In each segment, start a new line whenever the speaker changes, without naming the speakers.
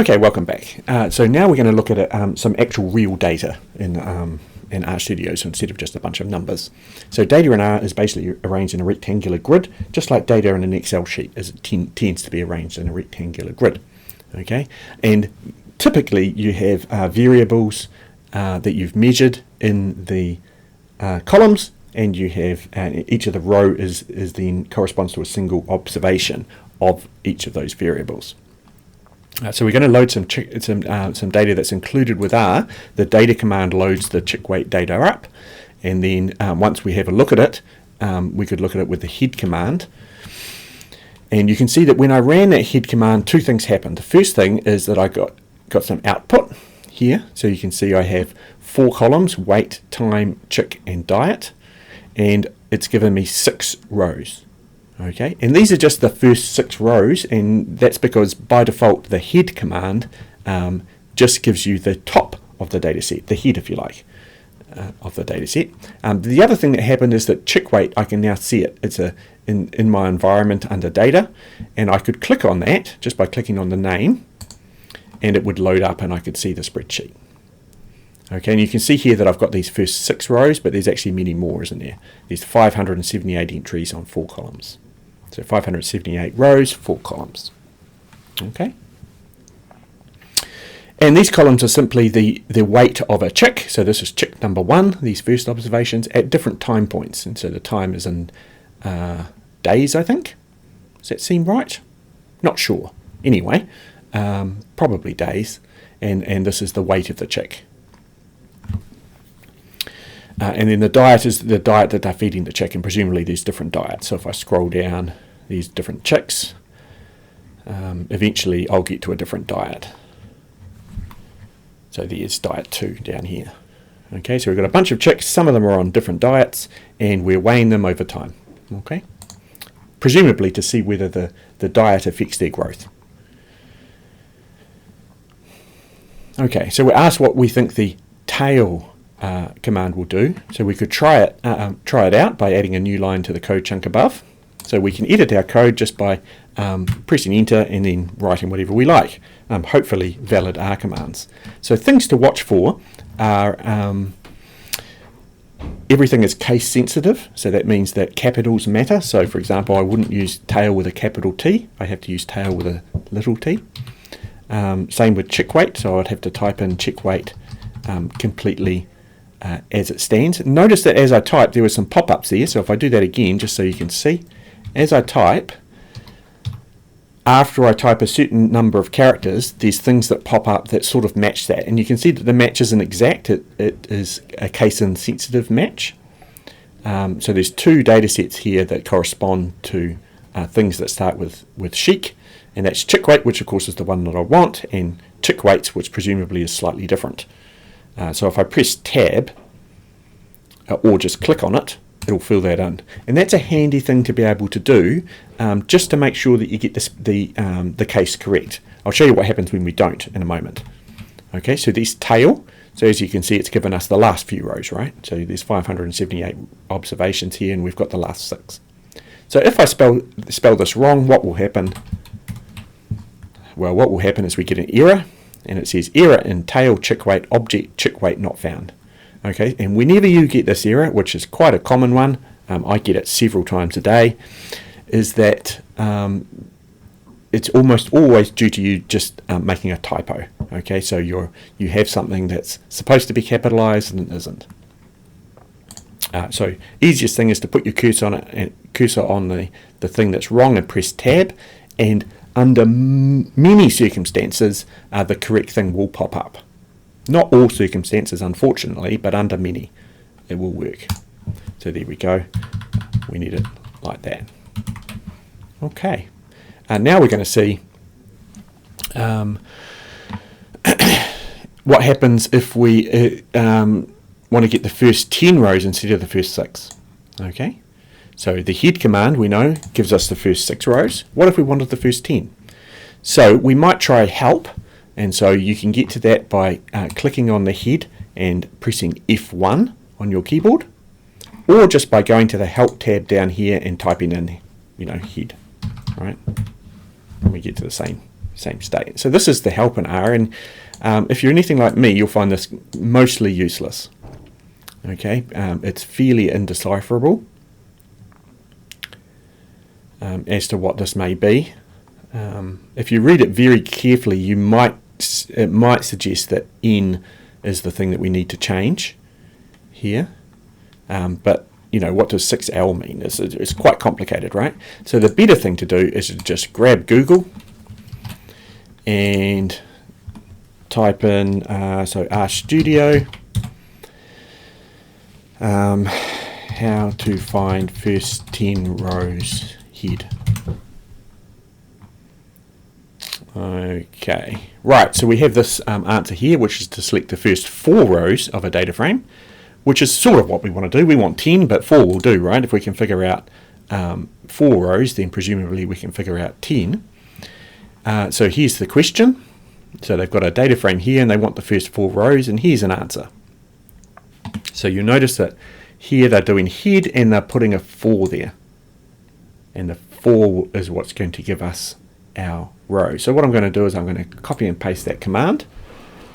Okay, welcome back. So now we're going to look at some actual real data in RStudio, so instead of just a bunch of numbers. So data in R is basically arranged in a rectangular grid, just like data in an Excel sheet, as it tends to be arranged in a rectangular grid. Okay, and typically you have variables that you've measured in the columns, and you have each of the row is then corresponds to a single observation of each of those variables. So we're going to load some data that's included with R. The data command loads the chick weight data up, and then once we have a look at it, we could look at it with the head command. And you can see that when I ran that head command, two things happened. The first thing is that I got some output here. So you can see I have 4 columns: weight, time, chick, and diet, and it's given me 6 rows. Okay, and these are just the first 6 rows, and that's because by default the head command just gives you the top of the data set, the head if you like, of the data set. The other thing that happened is that chick weight, I can now see it. It's in my environment under data, and I could click on that just by clicking on the name, and it would load up and I could see the spreadsheet. Okay, and you can see here that I've got these first 6 rows, but there's actually many more, isn't there? There's 578 entries on 4 columns. So 578 rows, 4 columns. Okay. And these columns are simply the weight of a chick. So this is chick number 1, these first observations, at different time points. And so the time is in days, I think. Does that seem right? Not sure. Anyway, probably days. And this is the weight of the chick. And then the diet is the diet that they're feeding the chick, and presumably there's different diets. So if I scroll down these different chicks, eventually I'll get to a different diet. So there's diet 2 down here. Okay, so we've got a bunch of chicks. Some of them are on different diets, and we're weighing them over time. Okay, presumably to see whether the diet affects their growth. Okay, so we're asked what we think the tail command will do. So we could try it out by adding a new line to the code chunk above. So we can edit our code just by pressing enter and then writing whatever we like, hopefully valid R commands. So things to watch for are everything is case sensitive, so that means that capitals matter. So for example, I wouldn't use tail with a capital T, I have to use tail with a little t. Same with chick weight, so I'd have to type in chick weight completely as it stands. Notice that as I type there were some pop-ups there, so if I do that again just so you can see, as I type, after I type a certain number of characters, there's things that pop up that sort of match that, and you can see that the match isn't exact, it is a case insensitive match. So there's 2 data sets here that correspond to things that start with chic, and that's chick weight, which of course is the one that I want, and chick weights, which presumably is slightly different. So if I press tab or just click on it, it'll fill that in, and that's a handy thing to be able to do, just to make sure that you get the case correct. I'll show you what happens when we don't in a moment. Okay, so this tail, so as you can see, it's given us the last few rows, right? So there's 578 observations here, and we've got the last 6. So if I spell this wrong, what will happen? Well, what will happen is we get an error, and it says error in tail chick weight object chick weight not found. Okay, and whenever you get this error, which is quite a common one, I get it several times a day, is that it's almost always due to you just making a typo. Okay, so you have something that's supposed to be capitalized and it isn't. So easiest thing is to put your cursor on it, and cursor on the thing that's wrong, and press tab, and under many circumstances the correct thing will pop up. Not all circumstances, unfortunately, but under many it will work. So there we go, we need it like that. Okay, now we're going to see what happens if we want to get the first 10 rows instead of the first 6. Okay, so the head command, we know, gives us the first 6 rows. What if we wanted the first 10? So we might try help, and so you can get to that by clicking on the head and pressing F1 on your keyboard, or just by going to the help tab down here and typing in, head, right? And we get to the same same state. So this is the help in R, and if you're anything like me, you'll find this mostly useless. Okay, it's fairly indecipherable as to what this may be. If you read it very carefully, it might suggest that N is the thing that we need to change here. But what does 6L mean? It's quite complicated, right? So the better thing to do is to just grab Google and type in so RStudio, how to find first 10 rows head. Okay, right, so we have this answer here, which is to select the first 4 rows of a data frame, which is sort of what we want to do. We want 10, but 4 will do, right? If we can figure out 4 rows, then presumably we can figure out 10. So here's the question. So they've got a data frame here, and they want the first 4 rows, and here's an answer. So you notice that here they're doing head, and they're putting a 4 there. And the 4 is what's going to give us our row. So what I'm going to do is I'm going to copy and paste that command.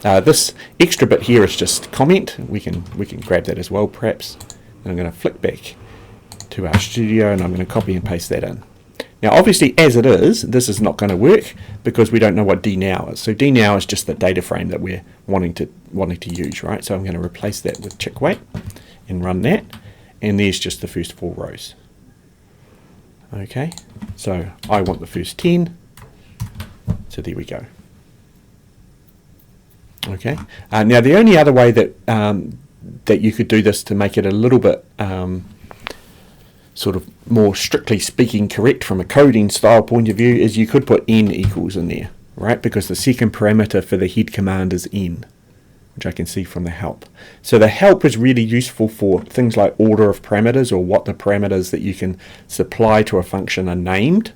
This extra bit here is just comment. We can grab that as well, perhaps. And I'm going to flick back to RStudio, and I'm going to copy and paste that in. Now, obviously, as it is, this is not going to work because we don't know what dnow is. So dnow is just the data frame that we're wanting to use, right? So I'm going to replace that with check weight and run that, and there's just the first 4 rows. Okay, so I want the first 10. So there we go. Okay. Now the only other way that that you could do this to make it a little bit sort of more strictly speaking correct from a coding style point of view is you could put n equals in there, right? Because the second parameter for the head command is n, which I can see from the help. So the help is really useful for things like order of parameters, or what the parameters that you can supply to a function are named.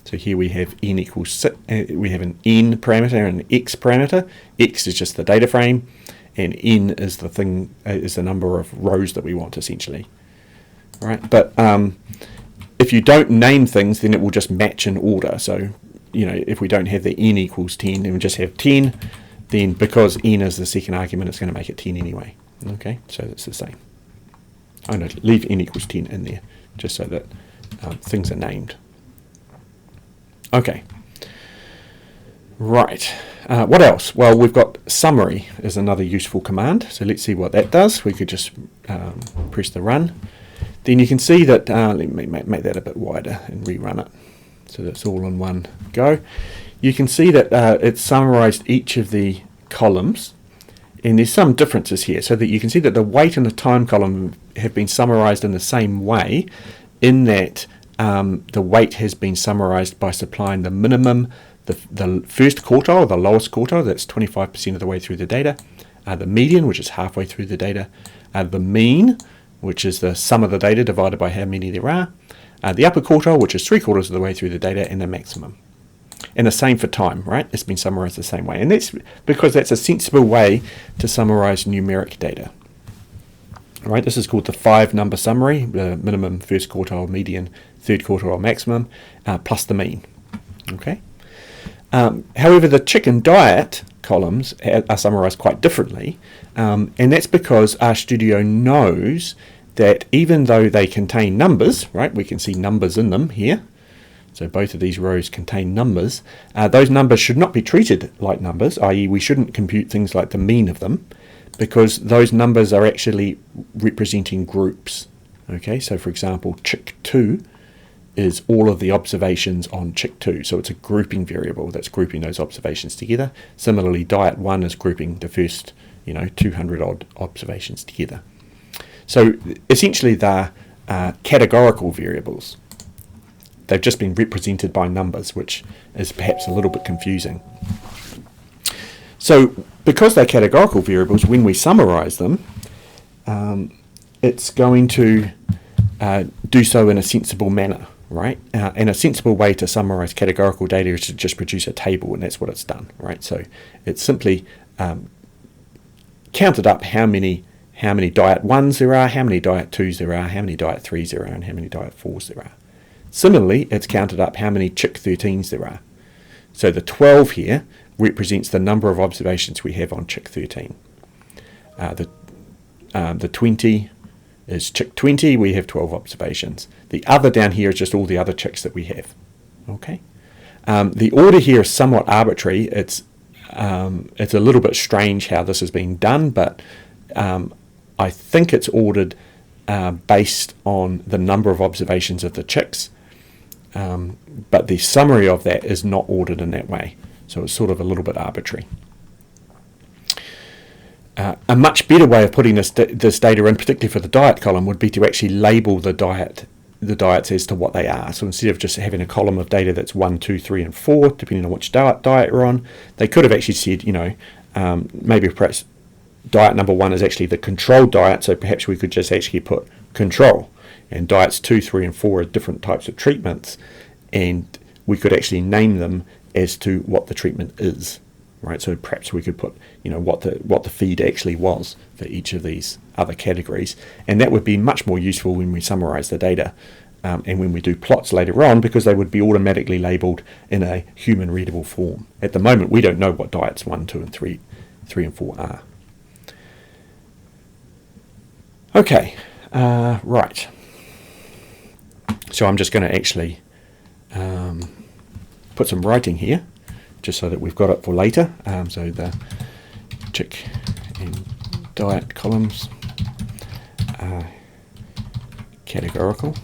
So here we have n equals, we have an n parameter and an x parameter. X is just the data frame, and n is the thing, is the number of rows that we want essentially, right? But if you don't name things, then it will just match in order. So if we don't have the n equals 10 and we just have 10, then because n is the second argument, it's going to make it 10 anyway. Okay, so that's the same. I'm going to leave n equals 10 in there just so that things are named. Okay, right, what else? Well, we've got summary is another useful command. So let's see what that does. We could just press the run. Then you can see that, let me make that a bit wider and rerun it so that's all in one go. You can see that it's summarized each of the columns, and there's some differences here, so that you can see that the weight and the time column have been summarized in the same way, in that the weight has been summarized by supplying the minimum, the first quartile, the lowest quartile, that's 25% of the way through the data, the median, which is halfway through the data, the mean, which is the sum of the data divided by how many there are, the upper quartile, which is 3/4 of the way through the data, and the maximum. And the same for time, right? It's been summarized the same way. And that's because that's a sensible way to summarize numeric data. All right, this is called the 5-number summary, the minimum, first quartile, median, third quartile, maximum, plus the mean. Okay. However, the chicken diet columns are summarized quite differently, and that's because RStudio knows that even though they contain numbers, right, we can see numbers in them here, so both of these rows contain numbers, those numbers should not be treated like numbers, i.e. we shouldn't compute things like the mean of them, because those numbers are actually representing groups. Okay, so for example, chick 2 is all of the observations on chick 2, so it's a grouping variable that's grouping those observations together. Similarly, diet 1 is grouping the first 200 odd observations together. So essentially they're categorical variables. They've just been represented by numbers, which is perhaps a little bit confusing. So because they're categorical variables, when we summarize them, it's going to do so in a sensible manner, right? And a sensible way to summarize categorical data is to just produce a table, and that's what it's done, right? So it's simply counted up how many diet 1s there are, how many diet 2s there are, how many diet 3s there are, and how many diet 4s there are. Similarly, it's counted up how many chick 13s there are. So the 12 here represents the number of observations we have on chick 13. The 20 is chick 20, we have 12 observations. The other down here is just all the other chicks that we have. Okay. The order here is somewhat arbitrary. It's a little bit strange how this has been done, but I think it's ordered based on the number of observations of the chicks, but the summary of that is not ordered in that way, so it's sort of a little bit arbitrary. A much better way of putting this data in, particularly for the diet column, would be to actually label the diets as to what they are. So instead of just having a column of data that's 1, 2, 3, and 4, depending on which diet you're on, they could have actually said, maybe perhaps diet number 1 is actually the controlled diet, so perhaps we could just actually put control, and diets 2, 3, and 4 are different types of treatments, and we could actually name them as to what the treatment is. Right, so perhaps we could put, what the feed actually was for each of these other categories, and that would be much more useful when we summarize the data and when we do plots later on, because they would be automatically labeled in a human readable form. At the moment, we don't know what diets 1, 2, and 3 and 4 are. Okay, right. So I'm just going to actually put some writing here, just so that we've got it for later. So the chick and diet columns are categorical.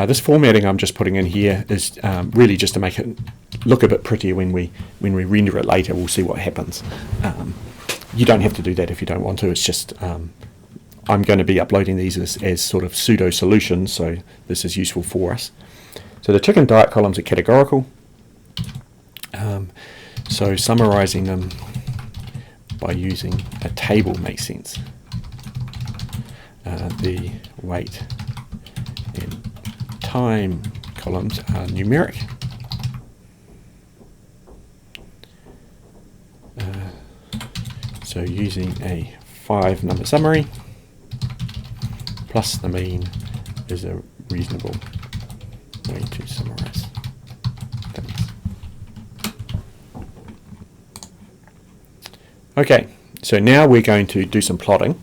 This formatting I'm just putting in here is really just to make it look a bit prettier when we render it later. We'll see what happens. You don't have to do that if you don't want to. It's just I'm going to be uploading these as sort of pseudo solutions, so this is useful for us. So the chicken diet columns are categorical. So summarizing them by using a table makes sense. The weight and time columns are numeric. So using a 5-number summary plus the mean is a reasonable way to summarize things. Okay, so now we're going to do some plotting,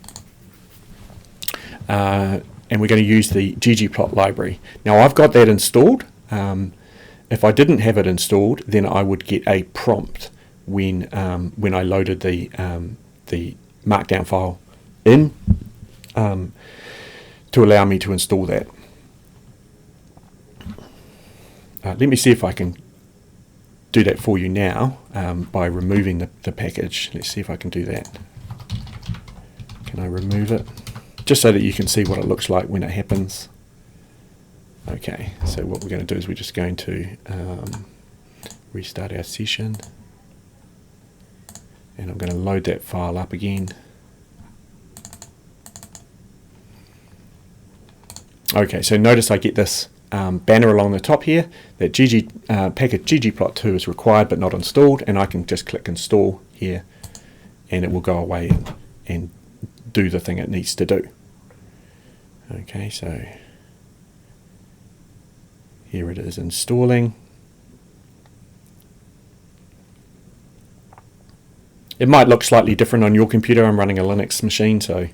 and we're going to use the ggplot library. Now I've got that installed. If I didn't have it installed, then I would get a prompt when I loaded the markdown file in to allow me to install that. Let me see if I can do that for you now by removing the package. Let's see if I can do that. Can I remove it? Just so that you can see what it looks like when it happens. Okay, so what we're going to do is we're just going to restart our session, and I'm going to load that file up again. Okay, so notice I get this banner along the top here that package ggplot2 is required but not installed, and I can just click install here and it will go away and do the thing it needs to do. Okay, so here it is installing. It might look slightly different on your computer. I'm running a Linux machine, so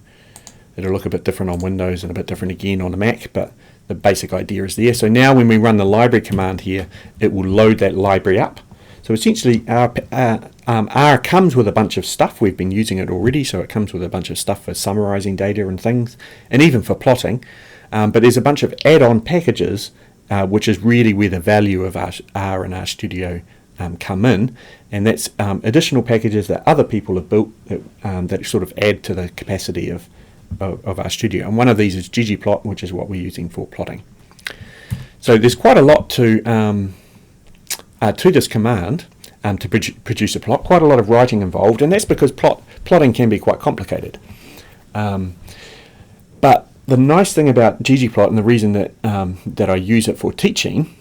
it'll look a bit different on Windows and a bit different again on the Mac, but the basic idea is there. So now when we run the library command here, it will load that library up. So essentially R comes with a bunch of stuff. We've been using it already, so it comes with a bunch of stuff for summarizing data and things, and even for plotting. But there's a bunch of add-on packages, which is really where the value of R and RStudio come in, and that's additional packages that other people have built that sort of add to the capacity of RStudio. And one of these is ggplot, which is what we're using for plotting. So there's quite a lot to this command to produce a plot. Quite a lot of writing involved, and that's because plotting can be quite complicated. But the nice thing about ggplot, and the reason that I use it for teaching,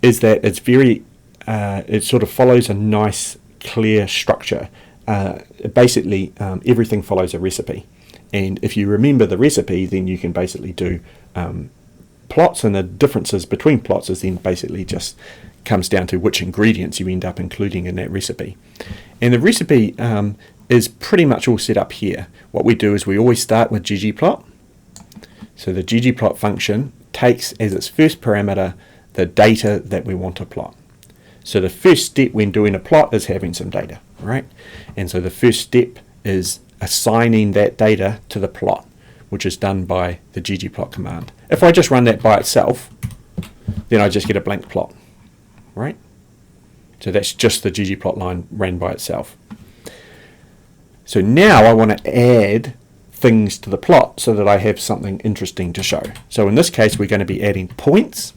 is that it's very it sort of follows a nice, clear structure. Basically, everything follows a recipe, and if you remember the recipe, then you can basically do plots, and the differences between plots is then basically just comes down to which ingredients you end up including in that recipe. And the recipe is pretty much all set up here. What we do is we always start with ggplot. So the ggplot function takes as its first parameter the data that we want to plot. So the first step when doing a plot is having some data, right? And so the first step is assigning that data to the plot, which is done by the ggplot command. If I just run that by itself, then I just get a blank plot, right? So that's just the ggplot line ran by itself. So now I want to add things to the plot so that I have something interesting to show. So in this case, we're going to be adding points.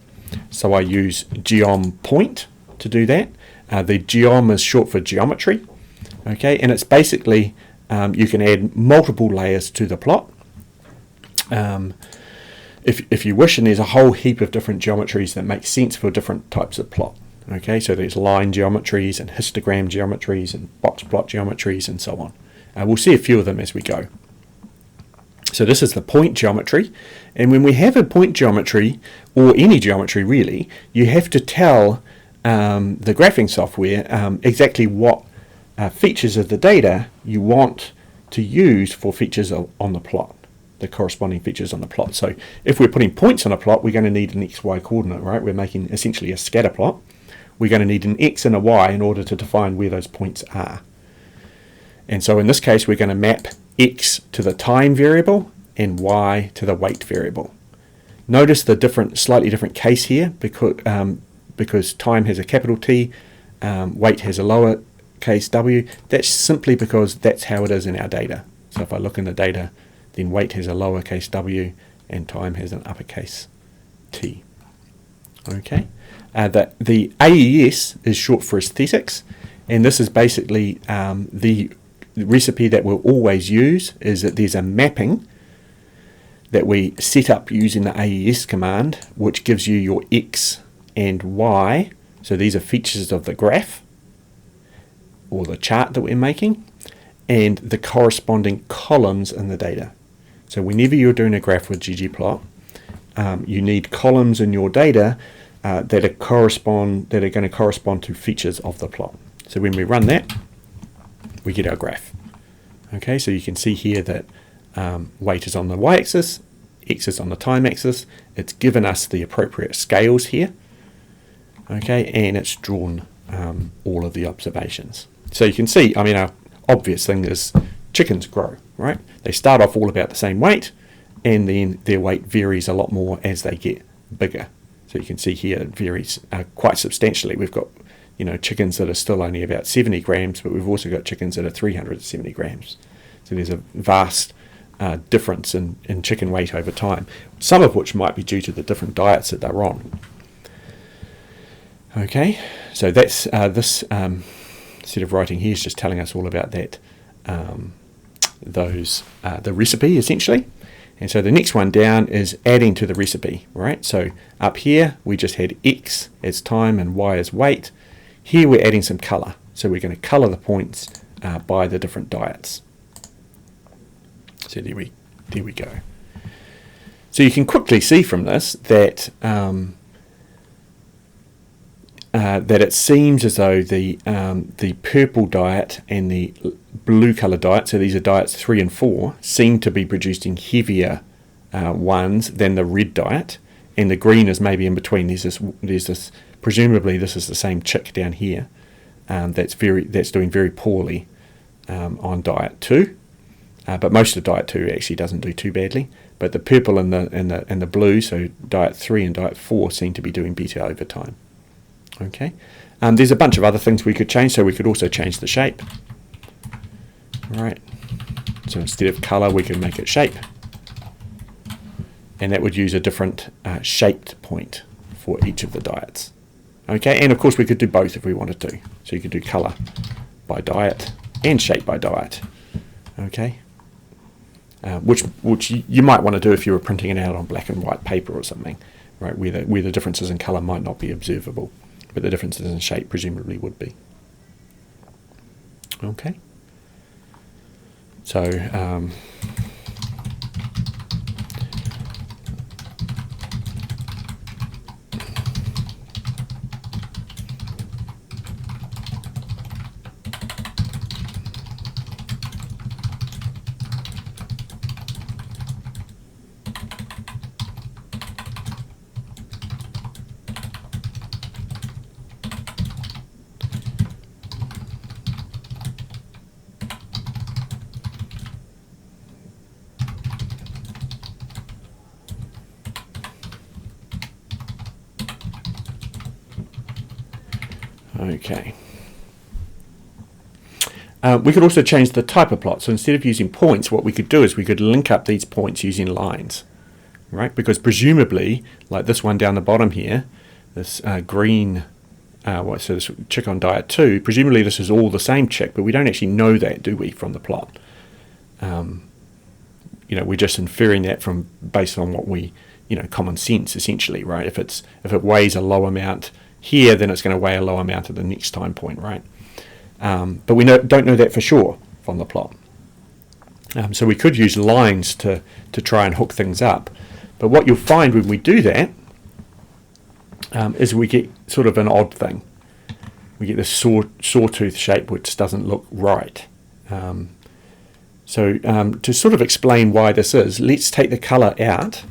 So I use geom point to do that. The geom is short for geometry, okay, and it's basically you can add multiple layers to the plot if you wish, and there's a whole heap of different geometries that make sense for different types of plot. Okay, so there's line geometries and histogram geometries and box plot geometries and so on. We'll see a few of them as we go. So this is the point geometry, and when we have a point geometry, or any geometry really, you have to tell the graphing software exactly what features of the data you want to use for features on the plot, the corresponding features on the plot. So if we're putting points on a plot, we're going to need an XY coordinate, right? We're making essentially a scatter plot. We're going to need an X and a Y in order to define where those points are. And so in this case, we're going to map X to the time variable and Y to the weight variable. Notice the slightly different case here because time has a capital T, weight has a lowercase w. That's simply because that's how it is in our data. So if I look in the data, then weight has a lowercase w and time has an uppercase T. Okay. The AES is short for aesthetics, and this is basically the recipe that we'll always use is that there's a mapping that we set up using the AES command, which gives you your X and Y. So these are features of the graph or the chart that we're making, and the corresponding columns in the data. So whenever you're doing a graph with ggplot, you need columns in your data that are going to correspond to features of the plot. So when we run that, we get our graph. Okay, so you can see here that weight is on the y-axis, X is on the time axis. It's given us the appropriate scales here. Okay, and it's drawn all of the observations. So you can see, I mean, our obvious thing is chickens grow, right? They start off all about the same weight, and then their weight varies a lot more as they get bigger. So you can see here it varies quite substantially. We've got, chickens that are still only about 70 grams, but we've also got chickens that are 370 grams. So there's a vast difference in chicken weight over time, some of which might be due to the different diets that they're on. Okay, so that's this set of writing here is just telling us all about that, the recipe essentially. And so the next one down is adding to the recipe, right? So up here we just had X as time and Y as weight. Here we're adding some color. So we're going to color the points by the different diets. So there we go. So you can quickly see from this that that it seems as though the purple diet and the blue color diet, so these are diets 3 and 4, seem to be producing heavier ones than the red diet, and the green is maybe in between. There's this presumably this is the same chick down here that's doing very poorly on diet 2, but most of diet 2 actually doesn't do too badly. But the purple and the blue, so diet 3 and diet 4, seem to be doing better over time. Okay, there's a bunch of other things we could change. So we could also change the shape. Right. So instead of color, we could make it shape, and that would use a different shaped point for each of the diets. Okay, and of course we could do both if we wanted to. So you could do color by diet and shape by diet. Okay, which you might want to do if you were printing it out on black and white paper or something, right? Where the differences in color might not be observable, but the differences in shape presumably would be. Okay. So, Okay. We could also change the type of plot. So instead of using points, what we could do is we could link up these points using lines, right? Because presumably, like this one down the bottom here, this green, so this chick on diet 2, presumably this is all the same chick, but we don't actually know that, do we, from the plot? We're just inferring that from based on what we, common sense essentially, right? If it weighs a low amount here, then it's going to weigh a low amount at the next time point, right? But we don't know that for sure from the plot. So we could use lines to try and hook things up. But what you'll find when we do that is we get sort of an odd thing. We get this sawtooth shape which doesn't look right. So to sort of explain why this is, let's take the colour out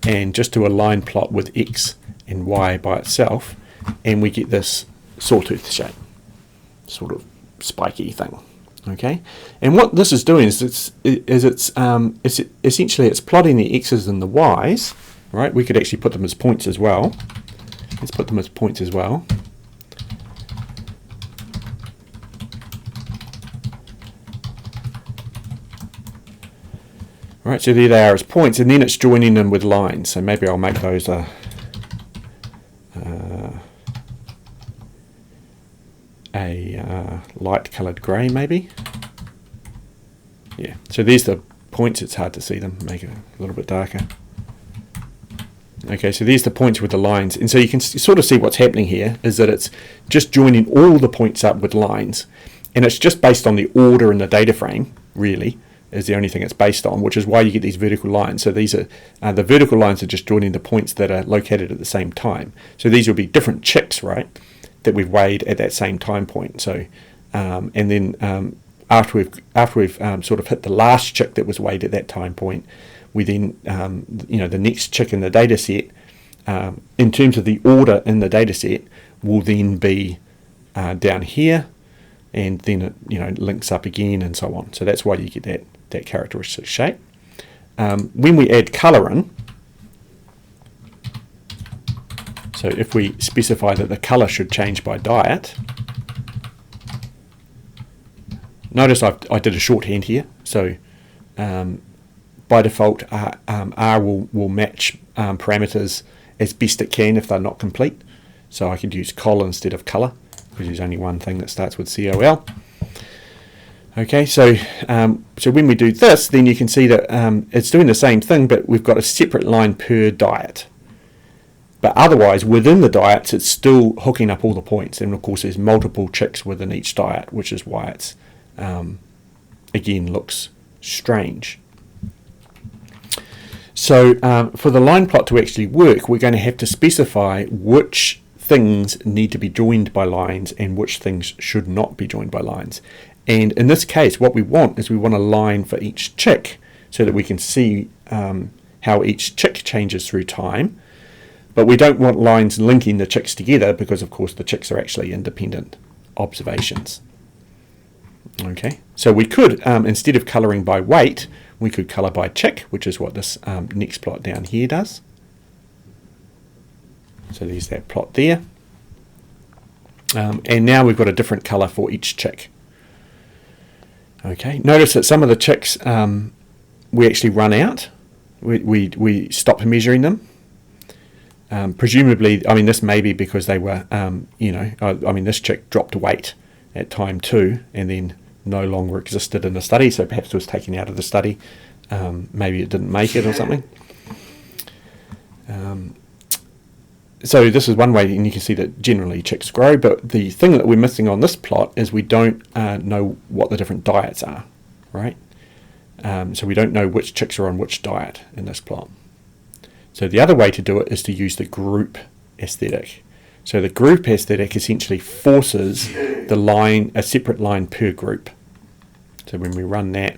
and just do a line plot with X and Y by itself, and we get this sawtooth shape, sort of spiky thing. Okay, and what this is doing is it's essentially it's plotting the X's and the Y's, right? We could actually put them as points as well. Let's put them as points as well. Right, so there they are as points, and then it's joining them with lines. So maybe I'll make those a light coloured grey, maybe. Yeah, so there's the points. It's hard to see them. Make it a little bit darker. Okay, so there's the points with the lines, and so you can sort of see what's happening here is that it's just joining all the points up with lines, and it's just based on the order in the data frame, really, is the only thing it's based on, which is why you get these vertical lines. So these are the vertical lines are just joining the points that are located at the same time. So these will be different chicks, right, that we've weighed at that same time point. So and then after we've sort of hit the last chick that was weighed at that time point, we then the next chick in the data set, in terms of the order in the data set, will then be down here, and then it links up again and so on. So that's why you get that characteristic shape. When we add colour in, so if we specify that the colour should change by diet, notice I did a shorthand here. So by default, R will match parameters as best it can if they're not complete. So I could use col instead of colour, because there's only one thing that starts with COL. Okay, so when we do this, then you can see that it's doing the same thing, but we've got a separate line per diet. But otherwise, within the diets, it's still hooking up all the points. And of course, there's multiple chicks within each diet, which is why it's, again, looks strange. So for the line plot to actually work, we're going to have to specify which things need to be joined by lines and which things should not be joined by lines. And in this case, what we want is we want a line for each chick so that we can see how each chick changes through time. But we don't want lines linking the chicks together because, of course, the chicks are actually independent observations. Okay, so we could, instead of colouring by weight, we could colour by chick, which is what this next plot down here does. So there's that plot there. And now we've got a different colour for each chick. Okay, notice that some of the chicks we actually run out. We stop measuring them. Presumably, I mean, this may be because they were, this chick dropped weight at time 2 and then no longer existed in the study, so perhaps it was taken out of the study. Maybe it didn't make it or something. So this is one way, and you can see that generally chicks grow, but the thing that we're missing on this plot is we don't know what the different diets are, right? So we don't know which chicks are on which diet in this plot. So the other way to do it is to use the group aesthetic. So the group aesthetic essentially forces a separate line per group. So when we run that,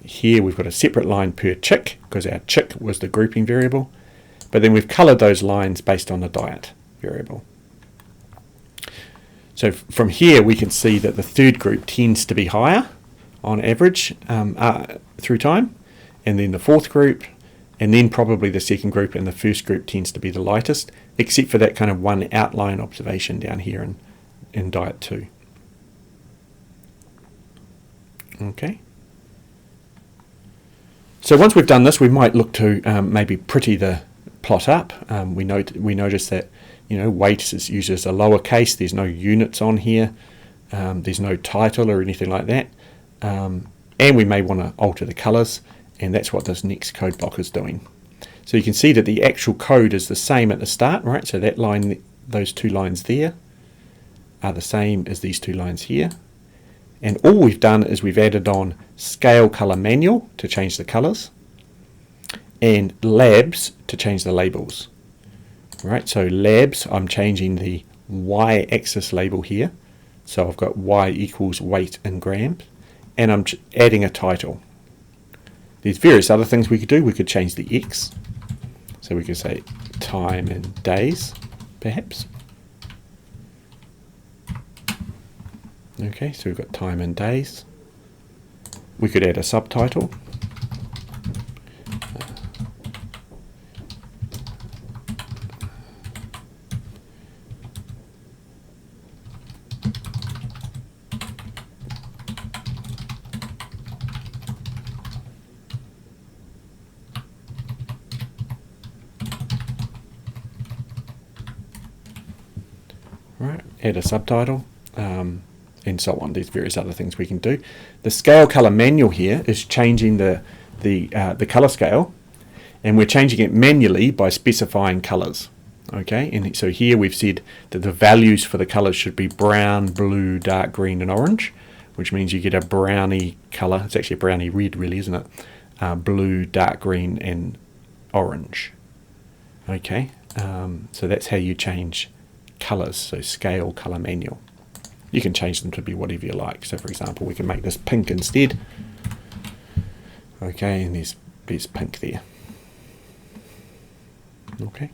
here we've got a separate line per chick because our chick was the grouping variable. But then we've coloured those lines based on the diet variable. So from here we can see that the third group tends to be higher on average through time, and then the fourth group, and then probably the second group, and the first group tends to be the lightest, except for that kind of one outline observation down here in Diet 2. Okay. So once we've done this, we might look to maybe pretty the plot up. We notice that weight is used as a lowercase. There's no units on here. There's no title or anything like that. And we may want to alter the colours, and that's what this next code block is doing. So you can see that the actual code is the same at the start, right? So that line, those two lines there are the same as these two lines here. And all we've done is we've added on scale color manual to change the colors and labs to change the labels. Right, so labs, I'm changing the y-axis label here. So I've got y equals weight in grams, and I'm adding a title. There's various other things we could do. We could change the x. So we could say time in days, perhaps. Okay, so we've got time in days. We could add a subtitle. Right, add a subtitle. And so on. There's various other things we can do. The scale color manual here is changing the color scale, and we're changing it manually by specifying colors. Okay, and so here we've said that the values for the colors should be brown, blue, dark green, and orange, which means you get a brownie color. It's actually a brownie red, really, isn't it? Blue, dark green, and orange. Okay, so that's how you change colors. So scale color manual. You can change them to be whatever you like. So for example, we can make this pink instead. Okay, and there's pink there. Okay.